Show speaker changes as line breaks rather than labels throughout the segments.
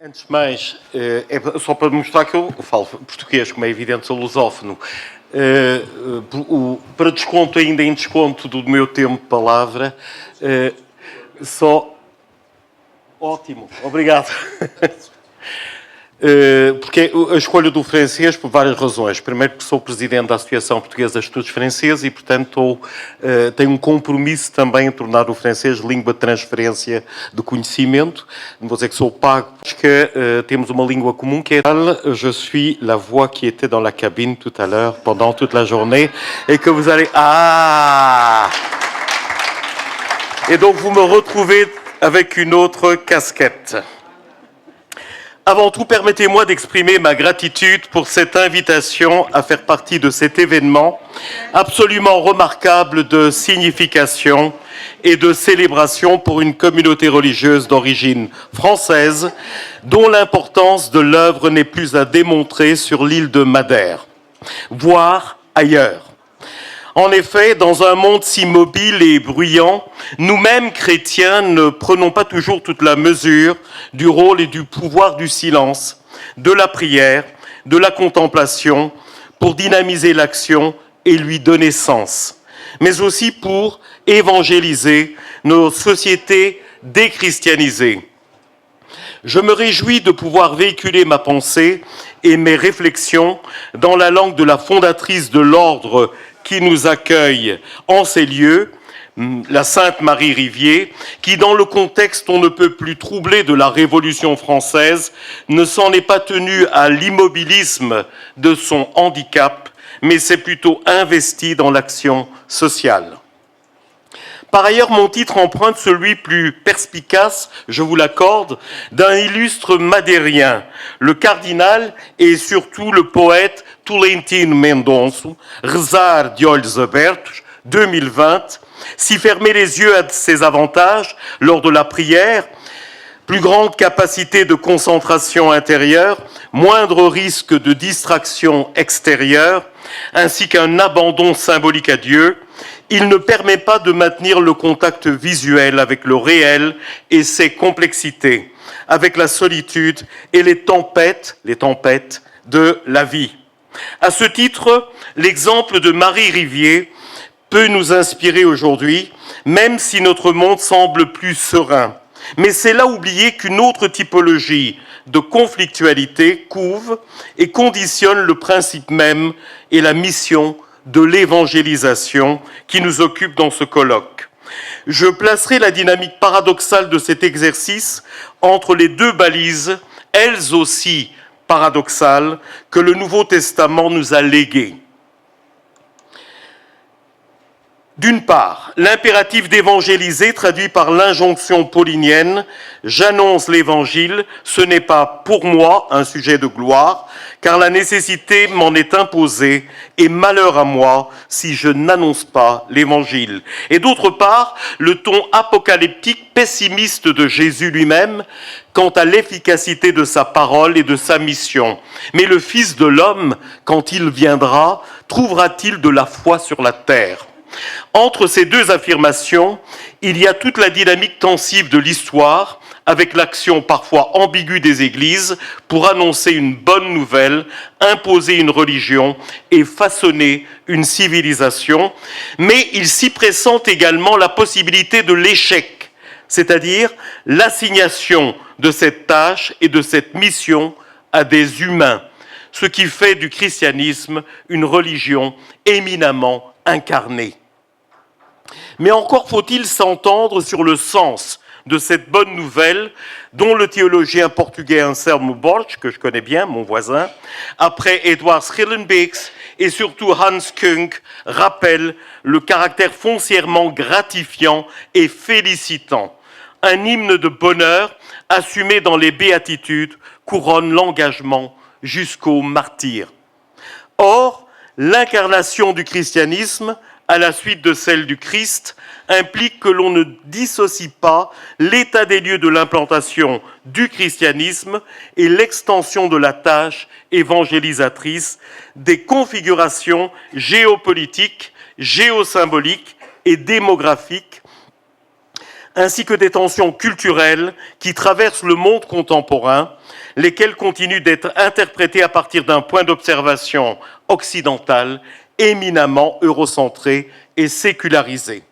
Antes de mais, é só para mostrar que eu falo português, como é evidente, sou lusófono. Para desconto, ainda em desconto do meu tempo de palavra, só... Ótimo, obrigado. Porque a escolha do francês por várias razões. Primeiro, porque sou presidente da Associação Portuguesa de Estudos Franceses e, portanto, tenho um compromisso também em tornar o francês língua de transferência de conhecimento. Não vou dizer que sou pago, porque temos uma língua comum que é... Je suis la voix qui était dans la cabine tout à l'heure, pendant toute la journée, et que vous allez... Ah! Et donc, vous me retrouvez avec une autre casquette. Avant tout, permettez-moi d'exprimer ma gratitude pour cette invitation à faire partie de cet événement absolument remarquable de signification et de célébration pour une communauté religieuse d'origine française dont l'importance de l'œuvre n'est plus à démontrer sur l'île de Madère, voire ailleurs. En effet, dans un monde si mobile et bruyant, nous-mêmes chrétiens ne prenons pas toujours toute la mesure du rôle et du pouvoir du silence, de la prière, de la contemplation, pour dynamiser l'action et lui donner sens, mais aussi pour évangéliser nos sociétés déchristianisées. Je me réjouis de pouvoir véhiculer ma pensée et mes réflexions dans la langue de la fondatrice de l'ordre qui nous accueille en ces lieux, la Sainte Marie Rivier, qui, dans le contexte on ne peut plus troublé de la Révolution française, ne s'en est pas tenue à l'immobilisme de son handicap, mais s'est plutôt investie dans l'action sociale. Par ailleurs, mon titre emprunte celui plus perspicace, je vous l'accorde, d'un illustre madérien, le cardinal et surtout le poète Tolentino Mendonça, Rezar de Olhos Abertos, 2020, si fermer les yeux à ses avantages lors de la prière, plus grande capacité de concentration intérieure, moindre risque de distraction extérieure, ainsi qu'un abandon symbolique à Dieu, il ne permet pas de maintenir le contact visuel avec le réel et ses complexités, avec la solitude et les tempêtes de la vie. À ce titre, l'exemple de Marie Rivier peut nous inspirer aujourd'hui, même si notre monde semble plus serein. Mais c'est là oublier qu'une autre typologie de conflictualité couve et conditionne le principe même et la mission de l'évangélisation qui nous occupe dans ce colloque. Je placerai la dynamique paradoxale de cet exercice entre les deux balises, elles aussi paradoxales, que le Nouveau Testament nous a léguées. D'une part, l'impératif d'évangéliser traduit par l'injonction paulinienne « J'annonce l'évangile, ce n'est pas pour moi un sujet de gloire, car la nécessité m'en est imposée et malheur à moi si je n'annonce pas l'évangile. » Et d'autre part, le ton apocalyptique pessimiste de Jésus lui-même quant à l'efficacité de sa parole et de sa mission. Mais le Fils de l'homme, quand il viendra, trouvera-t-il de la foi sur la terre ? Entre ces deux affirmations, il y a toute la dynamique tensive de l'histoire, avec l'action parfois ambiguë des églises pour annoncer une bonne nouvelle, imposer une religion et façonner une civilisation. Mais il s'y pressent également la possibilité de l'échec, c'est-à-dire l'assignation de cette tâche et de cette mission à des humains, ce qui fait du christianisme une religion éminemment incarnée. Mais encore faut-il s'entendre sur le sens de cette bonne nouvelle dont le théologien portugais Anselmo Borges, que je connais bien, mon voisin, après Edward Schillebeeckx et surtout Hans Kung, rappelle le caractère foncièrement gratifiant et félicitant. Un hymne de bonheur assumé dans les béatitudes couronne l'engagement jusqu'au martyre. Or, l'incarnation du christianisme, à la suite de celle du Christ, implique que l'on ne dissocie pas l'état des lieux de l'implantation du christianisme et l'extension de la tâche évangélisatrice des configurations géopolitiques, géosymboliques et démographiques ainsi que des tensions culturelles qui traversent le monde contemporain, lesquelles continuent d'être interprétées à partir d'un point d'observation occidental éminemment eurocentré et sécularisé.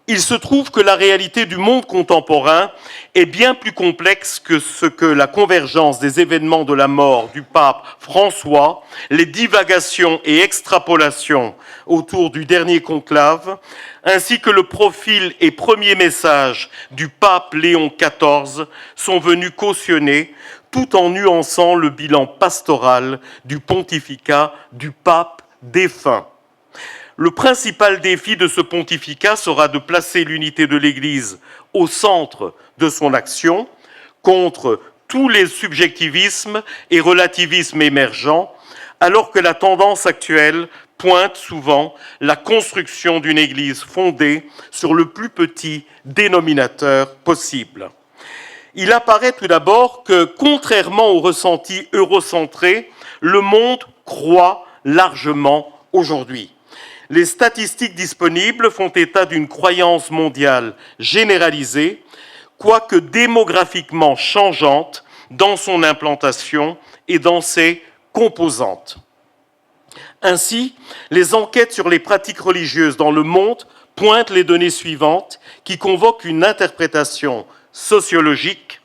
Il se trouve que la réalité du monde contemporain est bien plus complexe que ce que la convergence des événements de la mort du pape François, les divagations et extrapolations autour du dernier conclave, ainsi que le profil et premier message du pape Léon XIV sont venus cautionner, tout en nuançant le bilan pastoral du pontificat du pape défunt. Le principal défi de ce pontificat sera de placer l'unité de l'Église au centre de son action, contre tous les subjectivismes et relativismes émergents, alors que la tendance actuelle pointe souvent la construction d'une Église fondée sur le plus petit dénominateur possible. Il apparaît tout d'abord que, contrairement au ressenti eurocentré, le monde croît largement aujourd'hui. Les statistiques disponibles font état d'une croyance mondiale généralisée, quoique démographiquement changeante dans son implantation et dans ses composantes. Ainsi, les enquêtes sur les pratiques religieuses dans le monde pointent les données suivantes qui convoquent une interprétation sociologique,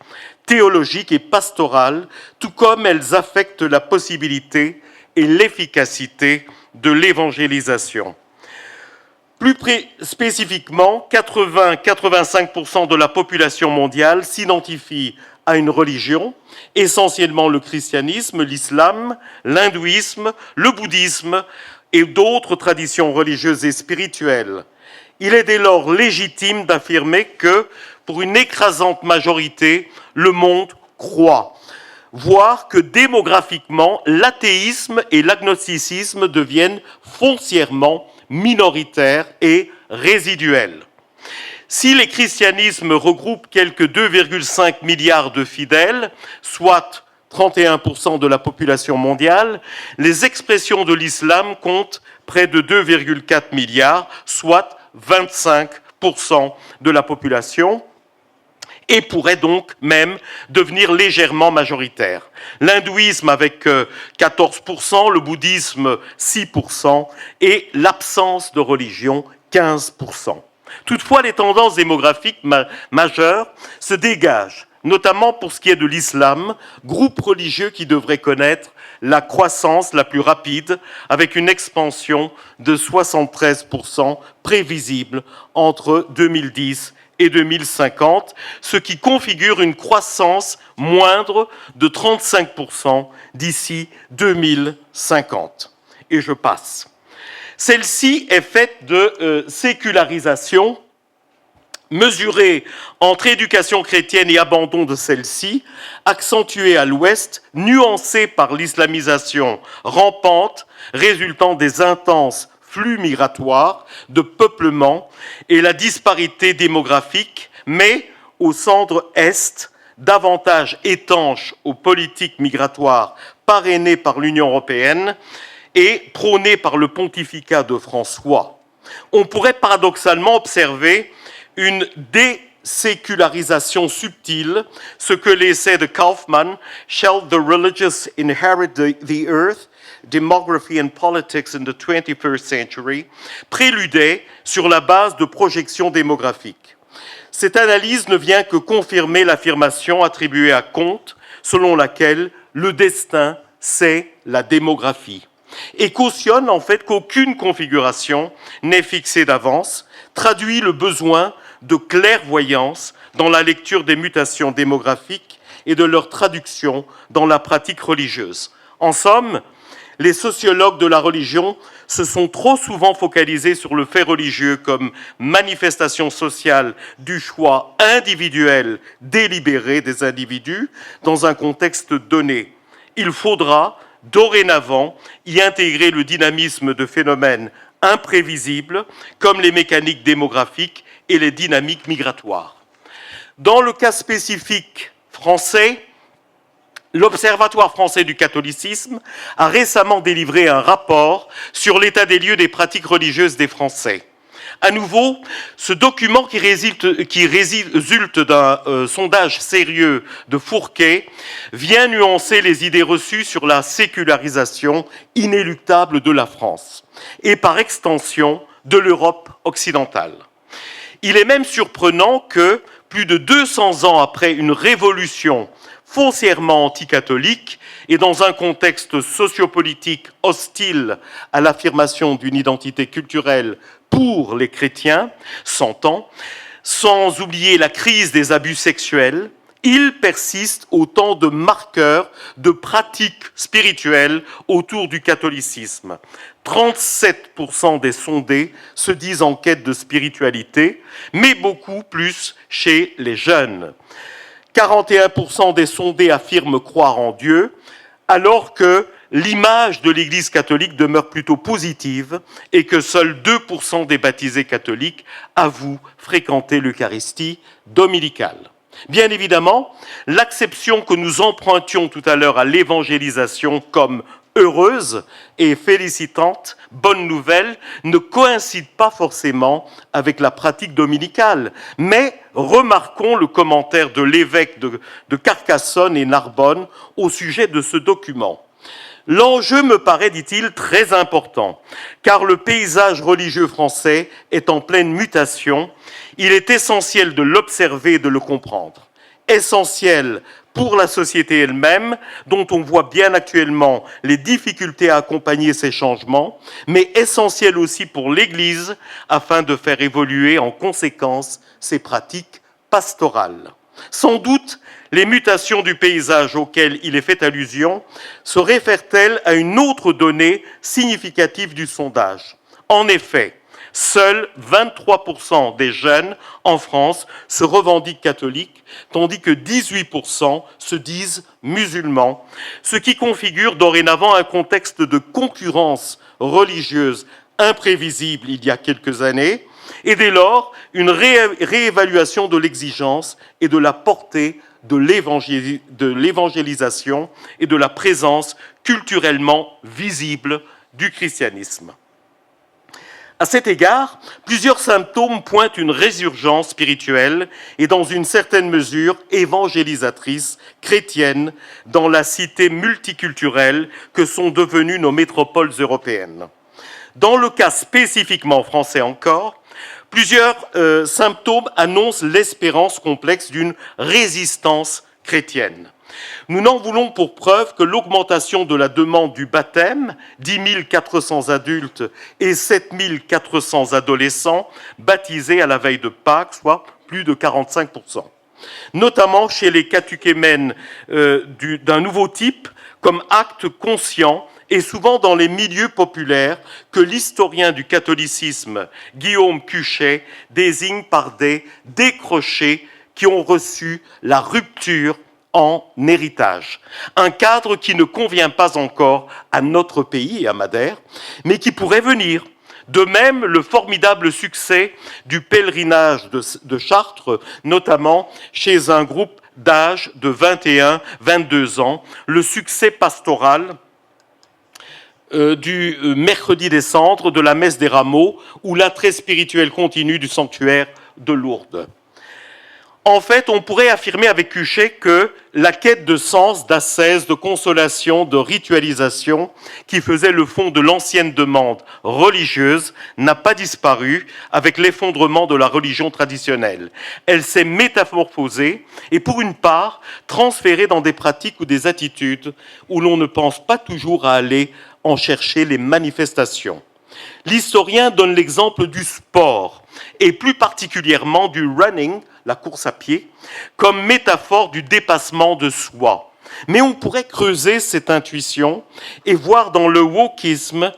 théologique et pastorale, tout comme elles affectent la possibilité et l'efficacité de l'évangélisation. Plus spécifiquement, 80-85% de la population mondiale s'identifie à une religion, essentiellement le christianisme, l'islam, l'hindouisme, le bouddhisme et d'autres traditions religieuses et spirituelles. Il est dès lors légitime d'affirmer que, pour une écrasante majorité, le monde croit, voire que démographiquement, l'athéisme et l'agnosticisme deviennent foncièrement minoritaires et résiduels. Si les christianismes regroupent quelques 2,5 milliards de fidèles, soit 31% de la population mondiale, les expressions de l'islam comptent près de 2,4 milliards, soit 25% de la population, et pourrait donc même devenir légèrement majoritaire. L'hindouisme avec 14%, le bouddhisme 6% et l'absence de religion 15%. Toutefois, les tendances démographiques majeures se dégagent, notamment pour ce qui est de l'islam, groupe religieux qui devrait connaître la croissance la plus rapide, avec une expansion de 73% prévisible entre 2010 et 2050, ce qui configure une croissance moindre de 35% d'ici 2050. Et je passe. Celle-ci est faite de sécularisation, mesurée entre éducation chrétienne et abandon de celle-ci, accentuée à l'ouest, nuancée par l'islamisation rampante, résultant des intenses flux migratoires, de peuplement et la disparité démographique, mais au centre-est, davantage étanche aux politiques migratoires parrainées par l'Union européenne et prônées par le pontificat de François. On pourrait paradoxalement observer une désécularisation subtile, ce que l'essai de Kaufmann, Shall the Religious Inherit the Earth? Demography and Politics in the 21st Century, préludait sur la base de projections démographiques. Cette analyse ne vient que confirmer l'affirmation attribuée à Comte, selon laquelle le destin, c'est la démographie, et cautionne en fait qu'aucune configuration n'est fixée d'avance, traduit le besoin de clairvoyance dans la lecture des mutations démographiques et de leur traduction dans la pratique religieuse. En somme, les sociologues de la religion se sont trop souvent focalisés sur le fait religieux comme manifestation sociale du choix individuel délibéré des individus dans un contexte donné. Il faudra, dorénavant, y intégrer le dynamisme de phénomènes imprévisibles comme les mécaniques démographiques et les dynamiques migratoires. Dans le cas spécifique français, l'Observatoire français du catholicisme a récemment délivré un rapport sur l'état des lieux des pratiques religieuses des Français. À nouveau, ce document qui résulte d'un sondage sérieux de Fourquet vient nuancer les idées reçues sur la sécularisation inéluctable de la France et par extension de l'Europe occidentale. Il est même surprenant que, plus de 200 ans après une révolution foncièrement anticatholique et dans un contexte sociopolitique hostile à l'affirmation d'une identité culturelle pour les chrétiens, s'entend, sans oublier la crise des abus sexuels, il persiste autant de marqueurs de pratiques spirituelles autour du catholicisme. 37% des sondés se disent en quête de spiritualité, mais beaucoup plus chez les jeunes. 41% des sondés affirment croire en Dieu, alors que l'image de l'Église catholique demeure plutôt positive et que seuls 2% des baptisés catholiques avouent fréquenter l'Eucharistie dominicale. Bien évidemment, l'acception que nous empruntions tout à l'heure à l'évangélisation comme heureuse et félicitante, bonne nouvelle, ne coïncide pas forcément avec la pratique dominicale. Mais remarquons le commentaire de l'évêque de Carcassonne et Narbonne au sujet de ce document. L'enjeu me paraît, dit-il, très important, car le paysage religieux français est en pleine mutation. Il est essentiel de l'observer et de le comprendre. Essentiel pour la société elle-même, dont on voit bien actuellement les difficultés à accompagner ces changements, mais essentiel aussi pour l'Église, afin de faire évoluer en conséquence ses pratiques pastorales. Sans doute, les mutations du paysage auxquelles il est fait allusion se réfèrent-elles à une autre donnée significative du sondage. En effet, seuls 23% des jeunes en France se revendiquent catholiques, tandis que 18% se disent musulmans, ce qui configure dorénavant un contexte de concurrence religieuse imprévisible il y a quelques années, et dès lors une réévaluation de l'exigence et de la portée de l'évangélisation et de la présence culturellement visible du christianisme. À cet égard, plusieurs symptômes pointent une résurgence spirituelle et dans une certaine mesure évangélisatrice chrétienne dans la cité multiculturelle que sont devenues nos métropoles européennes. Dans le cas spécifiquement français encore, plusieurs symptômes annoncent l'espérance complexe d'une résistance chrétienne. Nous n'en voulons pour preuve que l'augmentation de la demande du baptême, 10 400 adultes et 7 400 adolescents baptisés à la veille de Pâques, soit plus de 45%. Notamment chez les catéchumènes d'un nouveau type, comme acte conscient, et souvent dans les milieux populaires que l'historien du catholicisme Guillaume Cuchet désigne par des décrochés qui ont reçu la rupture en héritage. Un cadre qui ne convient pas encore à notre pays et à Madère, mais qui pourrait venir. De même, le formidable succès du pèlerinage de Chartres, notamment chez un groupe d'âge de 21-22 ans, le succès pastoral du mercredi des Cendres, de la messe des Rameaux, ou l'attrait spirituel continu du sanctuaire de Lourdes. En fait, on pourrait affirmer avec Cuchet que la quête de sens, d'ascèse, de consolation, de ritualisation, qui faisait le fond de l'ancienne demande religieuse, n'a pas disparu avec l'effondrement de la religion traditionnelle. Elle s'est métamorphosée et pour une part transférée dans des pratiques ou des attitudes où l'on ne pense pas toujours à aller en chercher les manifestations. L'historien donne l'exemple du sport, et plus particulièrement du running, la course à pied, comme métaphore du dépassement de soi. Mais on pourrait creuser cette intuition et voir dans le wokisme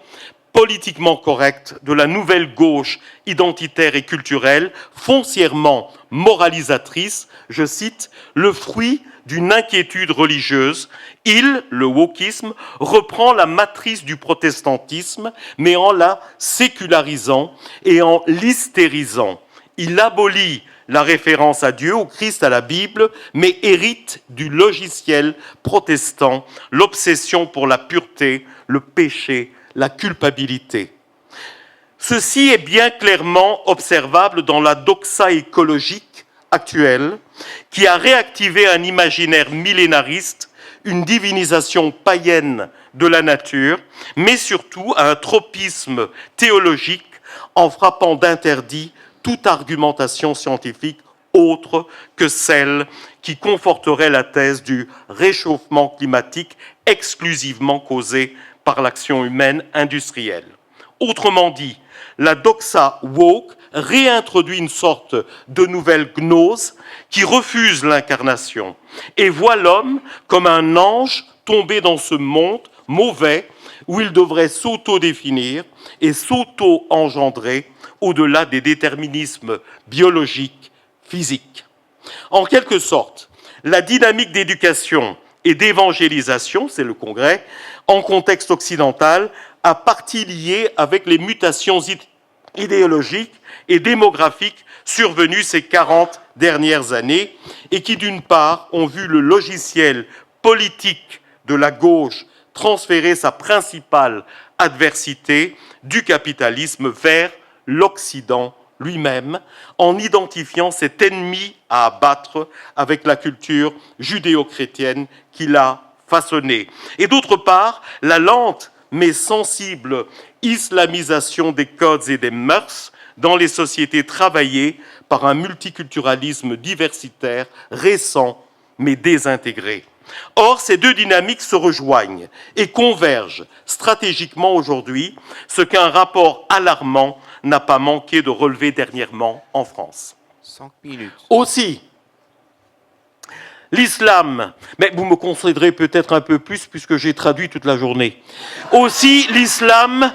politiquement correct de la nouvelle gauche identitaire et culturelle, foncièrement moralisatrice, je cite, le fruit d'une inquiétude religieuse. Il, le wokisme, reprend la matrice du protestantisme, mais en la sécularisant et en l'hystérisant. Il abolit la référence à Dieu, au Christ, à la Bible, mais hérite du logiciel protestant, l'obsession pour la pureté, le péché, la culpabilité. Ceci est bien clairement observable dans la doxa écologique actuelle, qui a réactivé un imaginaire millénariste, une divinisation païenne de la nature, mais surtout un tropisme théologique en frappant d'interdit toute argumentation scientifique autre que celle qui conforterait la thèse du réchauffement climatique exclusivement causé par l'action humaine industrielle. Autrement dit, la doxa woke réintroduit une sorte de nouvelle gnose qui refuse l'incarnation et voit l'homme comme un ange tombé dans ce monde mauvais où il devrait s'auto-définir et s'auto-engendrer au-delà des déterminismes biologiques, physiques. En quelque sorte, la dynamique d'éducation et d'évangélisation, c'est le Congrès, en contexte occidental, a partie liée avec les mutations idéologiques et démographiques survenues ces 40 dernières années et qui, d'une part, ont vu le logiciel politique de la gauche transférer sa principale adversité du capitalisme vers l'Occident lui-même, en identifiant cet ennemi à abattre avec la culture judéo-chrétienne qu'il a façonnée. Et d'autre part, la lente mais sensible islamisation des codes et des mœurs dans les sociétés travaillées par un multiculturalisme diversitaire récent mais désintégré. Or, ces deux dynamiques se rejoignent et convergent stratégiquement aujourd'hui, ce qu'un rapport alarmant n'a pas manqué de relever dernièrement en France.
5 minutes.
Aussi, l'islam, mais vous me concéderez peut-être un peu plus puisque j'ai traduit toute la journée. Aussi, l'islam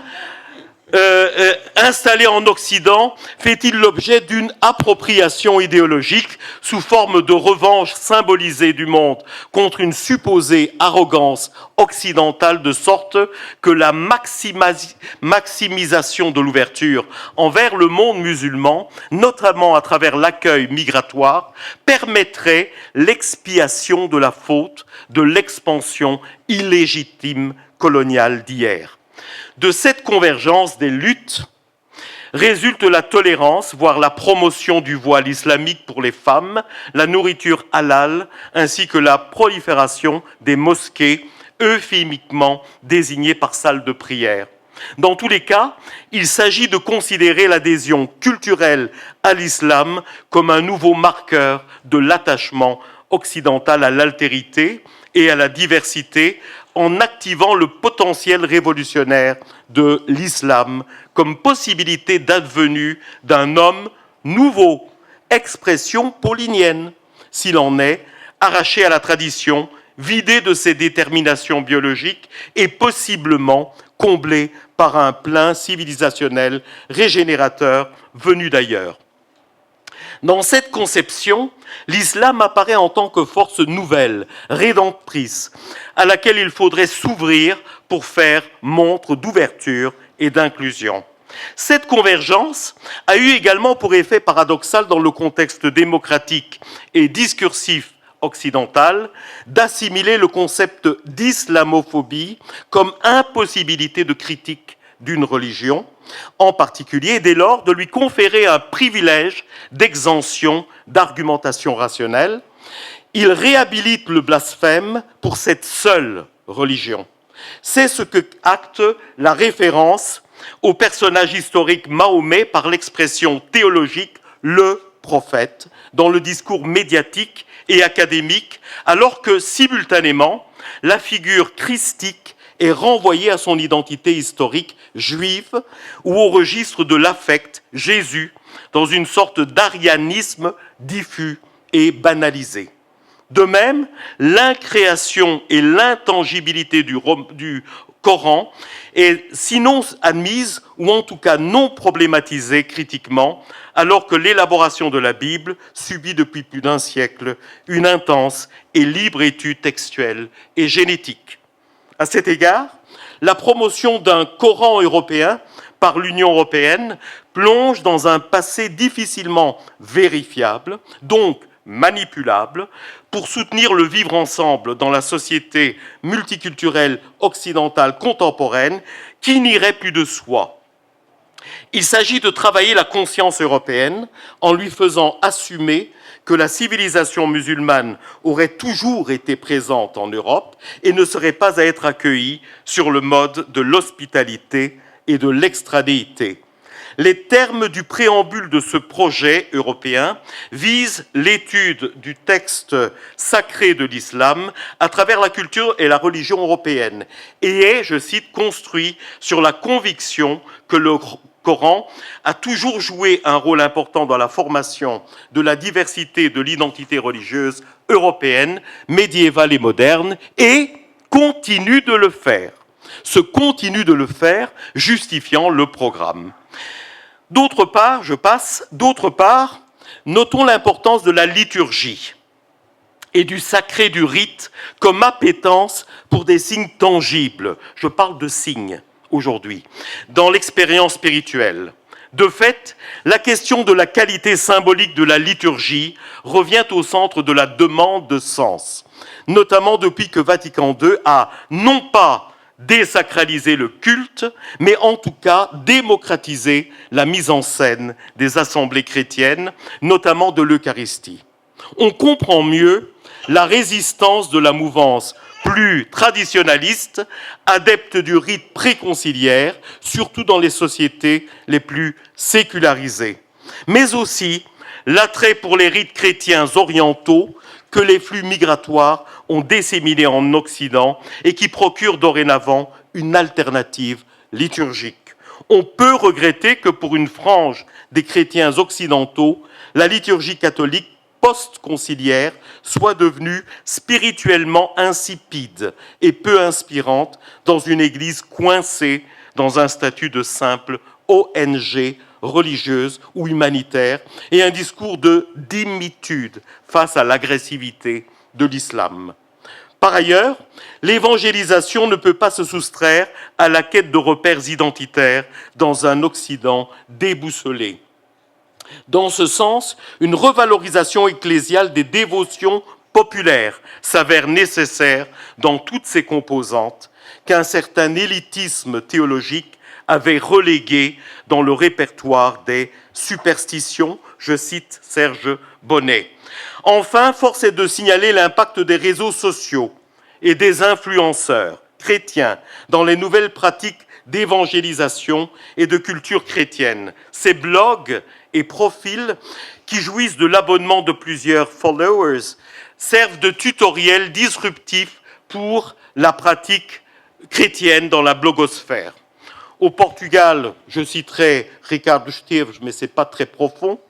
installé en Occident fait-il l'objet d'une appropriation idéologique sous forme de revanche symbolisée du monde contre une supposée arrogance occidentale, de sorte que la maximisation de l'ouverture envers le monde musulman, notamment à travers l'accueil migratoire, permettrait l'expiation de la faute de l'expansion illégitime coloniale d'hier. De cette convergence des luttes résulte la tolérance, voire la promotion du voile islamique pour les femmes, la nourriture halal, ainsi que la prolifération des mosquées, euphémiquement désignées par salle de prière. Dans tous les cas, il s'agit de considérer l'adhésion culturelle à l'islam comme un nouveau marqueur de l'attachement occidental à l'altérité et à la diversité, en activant le potentiel révolutionnaire de l'islam comme possibilité d'advenue d'un homme nouveau, expression paulinienne, s'il en est, arraché à la tradition, vidé de ses déterminations biologiques et possiblement comblé par un plein civilisationnel régénérateur venu d'ailleurs. Dans cette conception, l'islam apparaît en tant que force nouvelle, rédemptrice, à laquelle il faudrait s'ouvrir pour faire montre d'ouverture et d'inclusion. Cette convergence a eu également pour effet paradoxal dans le contexte démocratique et discursif occidental d'assimiler le concept d'islamophobie comme impossibilité de critique d'une religion, en particulier, dès lors, de lui conférer un privilège d'exemption d'argumentation rationnelle. Il réhabilite le blasphème pour cette seule religion. C'est ce que acte la référence au personnage historique Mahomet par l'expression théologique « le prophète » dans le discours médiatique et académique, alors que, simultanément, la figure christique est renvoyée à son identité historique juive ou au registre de l'affect, Jésus, dans une sorte d'arianisme diffus et banalisé. De même, l'incréation et l'intangibilité du Coran est sinon admise, ou en tout cas non problématisée critiquement, alors que l'élaboration de la Bible subit depuis plus d'un siècle une intense et libre étude textuelle et génétique. À cet égard, la promotion d'un Coran européen par l'Union européenne plonge dans un passé difficilement vérifiable, donc manipulable, pour soutenir le vivre ensemble dans la société multiculturelle occidentale contemporaine qui n'irait plus de soi. Il s'agit de travailler la conscience européenne en lui faisant assumer que la civilisation musulmane aurait toujours été présente en Europe et ne serait pas à être accueillie sur le mode de l'hospitalité et de l'extradéité. Les termes du préambule de ce projet européen visent l'étude du texte sacré de l'islam à travers la culture et la religion européenne et est, je cite, construit sur la conviction que le Coran a toujours joué un rôle important dans la formation de la diversité de l'identité religieuse européenne, médiévale et moderne, et continue de le faire. Ce continue de le faire, justifiant le programme. D'autre part, notons l'importance de la liturgie et du sacré du rite comme appétence pour des signes tangibles. Je parle de signes aujourd'hui, dans l'expérience spirituelle. De fait, la question de la qualité symbolique de la liturgie revient au centre de la demande de sens, notamment depuis que Vatican II a non pas désacralisé le culte, mais en tout cas démocratisé la mise en scène des assemblées chrétiennes, notamment de l'Eucharistie. On comprend mieux la résistance de la mouvance plus traditionnaliste, adepte du rite préconciliaire, surtout dans les sociétés les plus sécularisées, mais aussi l'attrait pour les rites chrétiens orientaux que les flux migratoires ont disséminés en Occident et qui procurent dorénavant une alternative liturgique. On peut regretter que pour une frange des chrétiens occidentaux, la liturgie catholique post-conciliaire soit devenue spirituellement insipide et peu inspirante dans une église coincée dans un statut de simple ONG religieuse ou humanitaire et un discours de dimitude face à l'agressivité de l'islam. Par ailleurs, l'évangélisation ne peut pas se soustraire à la quête de repères identitaires dans un Occident déboussolé. Dans ce sens, une revalorisation ecclésiale des dévotions populaires s'avère nécessaire dans toutes ses composantes, qu'un certain élitisme théologique avait relégué dans le répertoire des superstitions, je cite Serge Bonnet. Enfin, force est de signaler l'impact des réseaux sociaux et des influenceurs chrétiens dans les nouvelles pratiques d'évangélisation et de culture chrétienne. Ces blogs et profils qui jouissent de l'abonnement de plusieurs followers servent de tutoriels disruptifs pour la pratique chrétienne dans la blogosphère. Au Portugal, je citerai Ricardo Esteves, mais ce n'est pas très profond.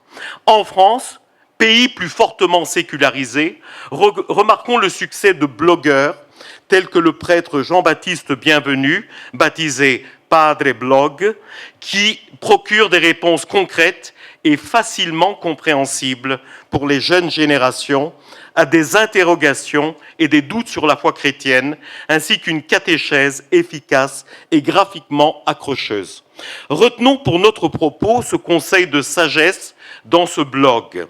En France, pays plus fortement sécularisé, remarquons le succès de blogueurs tels que le prêtre Jean-Baptiste Bienvenu, baptisé Padre Blog, qui procure des réponses concrètes et facilement compréhensibles pour les jeunes générations à des interrogations et des doutes sur la foi chrétienne, ainsi qu'une catéchèse efficace et graphiquement accrocheuse. Retenons pour notre propos ce conseil de sagesse dans ce blog.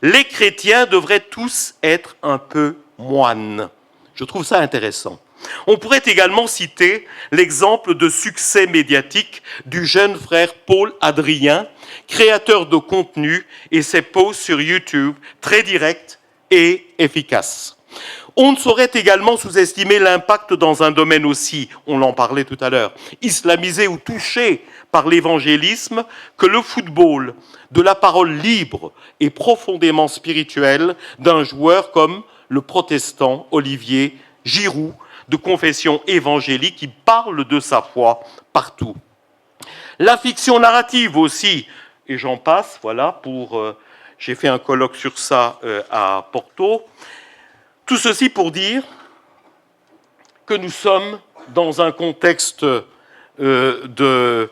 Les chrétiens devraient tous être un peu moines. Je trouve ça intéressant. On pourrait également citer l'exemple de succès médiatique du jeune frère Paul Adrien, créateur de contenu et ses posts sur YouTube très directs et efficaces. On ne saurait également sous-estimer l'impact dans un domaine aussi, on en parlait tout à l'heure, islamisé ou touché par l'évangélisme, que le football, de la parole libre et profondément spirituelle d'un joueur comme le protestant Olivier Giroud, de confession évangélique, qui parle de sa foi partout. La fiction narrative aussi, et j'en passe, voilà, j'ai fait un colloque sur ça à Porto. Tout ceci pour dire que nous sommes dans un contexte de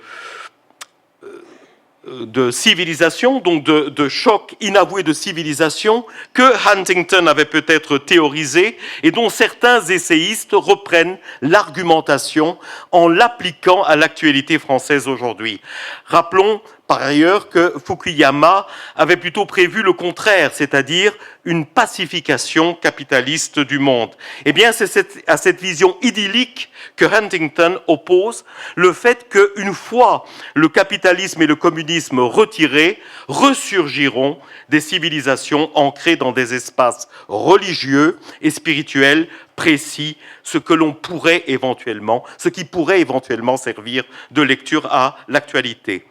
civilisation, donc de choc inavoué de civilisation, que Huntington avait peut-être théorisé et dont certains essayistes reprennent l'argumentation en l'appliquant à l'actualité française aujourd'hui. Rappelons par ailleurs que Fukuyama avait plutôt prévu le contraire, c'est-à-dire une pacification capitaliste du monde. Eh bien, c'est à cette vision idyllique que Huntington oppose le fait qu'une fois le capitalisme et le communisme retirés, ressurgiront des civilisations ancrées dans des espaces religieux et spirituels précis, ce qui pourrait éventuellement servir de lecture à l'actualité.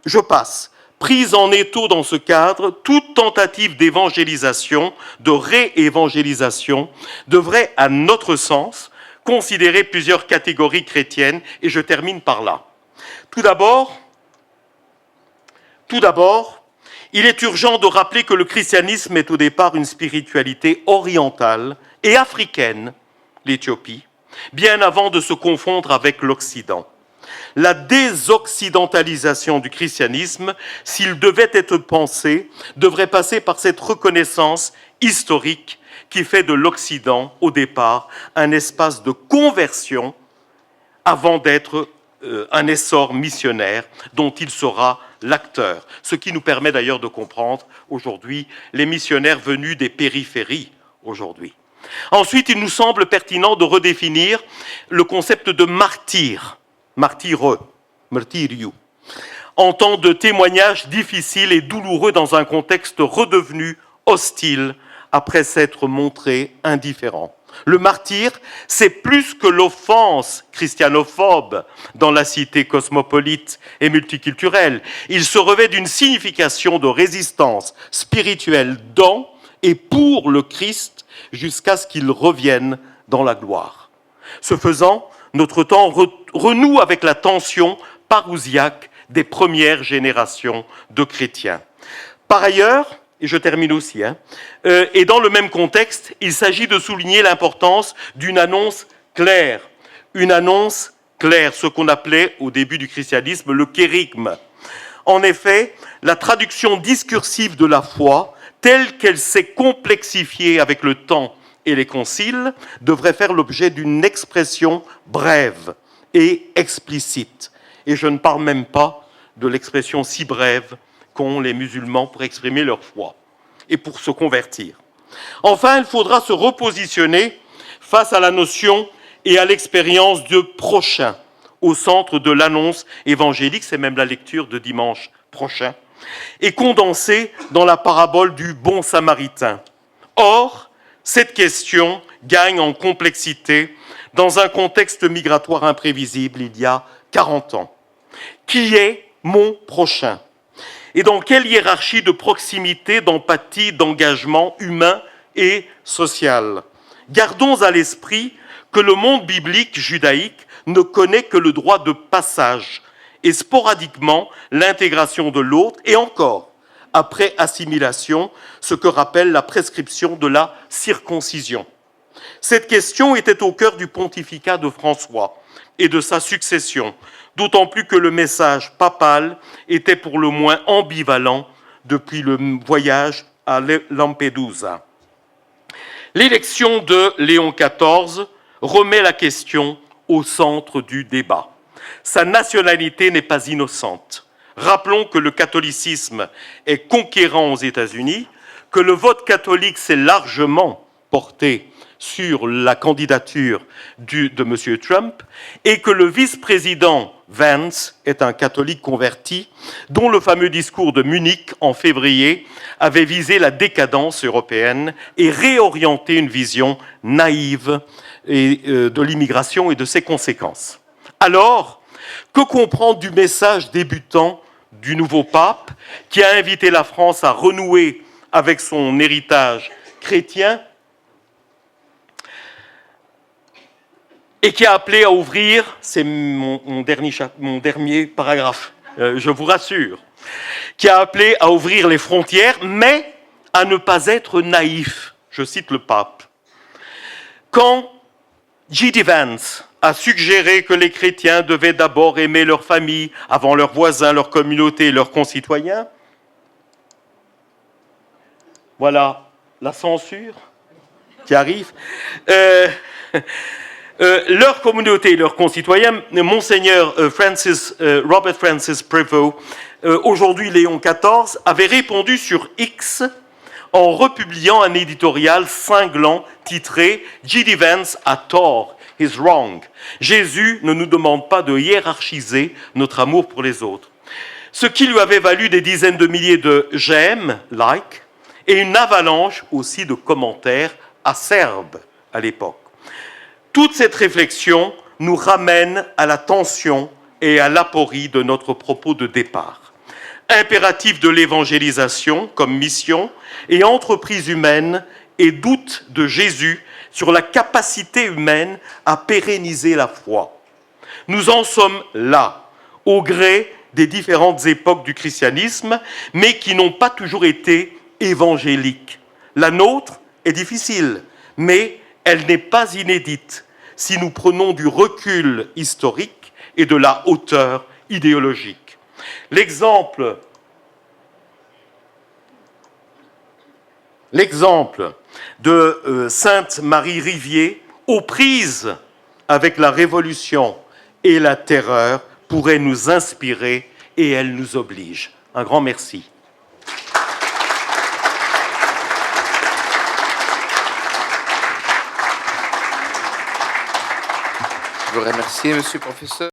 Je passe. Prise en étau dans ce cadre, toute tentative d'évangélisation, de réévangélisation, devrait, à notre sens, considérer plusieurs catégories chrétiennes, et je termine par là. Tout d'abord, il est urgent de rappeler que le christianisme est au départ une spiritualité orientale et africaine, l'Éthiopie, bien avant de se confondre avec l'Occident. La désoccidentalisation du christianisme, s'il devait être pensé, devrait passer par cette reconnaissance historique qui fait de l'Occident, au départ, un espace de conversion avant d'être un essor missionnaire dont il sera l'acteur. Ce qui nous permet d'ailleurs de comprendre aujourd'hui les missionnaires venus des périphéries aujourd'hui. Ensuite, il nous semble pertinent de redéfinir le concept de martyr, martyre, martyriou, en tant de témoignage difficile et douloureux dans un contexte redevenu hostile après s'être montré indifférent. Le martyr, c'est plus que l'offense christianophobe dans la cité cosmopolite et multiculturelle. Il se revêt d'une signification de résistance spirituelle dans et pour le Christ jusqu'à ce qu'il revienne dans la gloire. Ce faisant, notre temps renoue avec la tension parousiaque des premières générations de chrétiens. Par ailleurs, et je termine aussi, et dans le même contexte, il s'agit de souligner l'importance d'une annonce claire. Une annonce claire, ce qu'on appelait au début du christianisme le kérygme. En effet, la traduction discursive de la foi, telle qu'elle s'est complexifiée avec le temps et les conciles, devrait faire l'objet d'une expression brève et explicite. Et je ne parle même pas de l'expression si brève qu'ont les musulmans pour exprimer leur foi et pour se convertir. Enfin, il faudra se repositionner face à la notion et à l'expérience de prochain au centre de l'annonce évangélique, c'est même la lecture de dimanche prochain, et condensée dans la parabole du bon samaritain. Or, cette question gagne en complexité dans un contexte migratoire imprévisible il y a 40 ans. Qui est mon prochain ? Et dans quelle hiérarchie de proximité, d'empathie, d'engagement humain et social ? Gardons à l'esprit que le monde biblique judaïque ne connaît que le droit de passage et sporadiquement l'intégration de l'autre, et encore, après assimilation, ce que rappelle la prescription de la circoncision. Cette question était au cœur du pontificat de François et de sa succession, d'autant plus que le message papal était pour le moins ambivalent depuis le voyage à Lampedusa. L'élection de Léon XIV remet la question au centre du débat. Sa nationalité n'est pas innocente. Rappelons que le catholicisme est conquérant aux États-Unis, que le vote catholique s'est largement porté sur la candidature de M. Trump et que le vice-président Vance est un catholique converti dont le fameux discours de Munich en février avait visé la décadence européenne et réorienté une vision naïve de l'immigration et de ses conséquences. Alors, que comprendre du message débutant du nouveau pape qui a invité la France à renouer avec son héritage chrétien et qui a appelé à ouvrir, c'est mon dernier paragraphe, je vous rassure, qui a appelé à ouvrir les frontières, mais à ne pas être naïf. Je cite le pape. Quand J.D. Vance a suggéré que les chrétiens devaient d'abord aimer leur famille avant leurs voisins, leur communauté et leurs concitoyens, voilà la censure qui arrive. Leur communauté et leurs concitoyens, Monseigneur Robert Francis Prevost aujourd'hui Léon XIV, avait répondu sur X en republiant un éditorial cinglant titré « J.D. Vance a tort, he's wrong ». Jésus ne nous demande pas de hiérarchiser notre amour pour les autres. Ce qui lui avait valu des dizaines de milliers de j'aime, like, et une avalanche aussi de commentaires acerbes à l'époque. Toute cette réflexion nous ramène à la tension et à l'aporie de notre propos de départ. Impératif de l'évangélisation comme mission et entreprise humaine et doute de Jésus sur la capacité humaine à pérenniser la foi. Nous en sommes là, au gré des différentes époques du christianisme, mais qui n'ont pas toujours été évangéliques. La nôtre est difficile, mais elle n'est pas inédite si nous prenons du recul historique et de la hauteur idéologique. L'exemple de Sainte Marie Rivier, aux prises avec la Révolution et la terreur, pourrait nous inspirer et elle nous oblige. Un grand merci.
Je vous remercie, monsieur le professeur.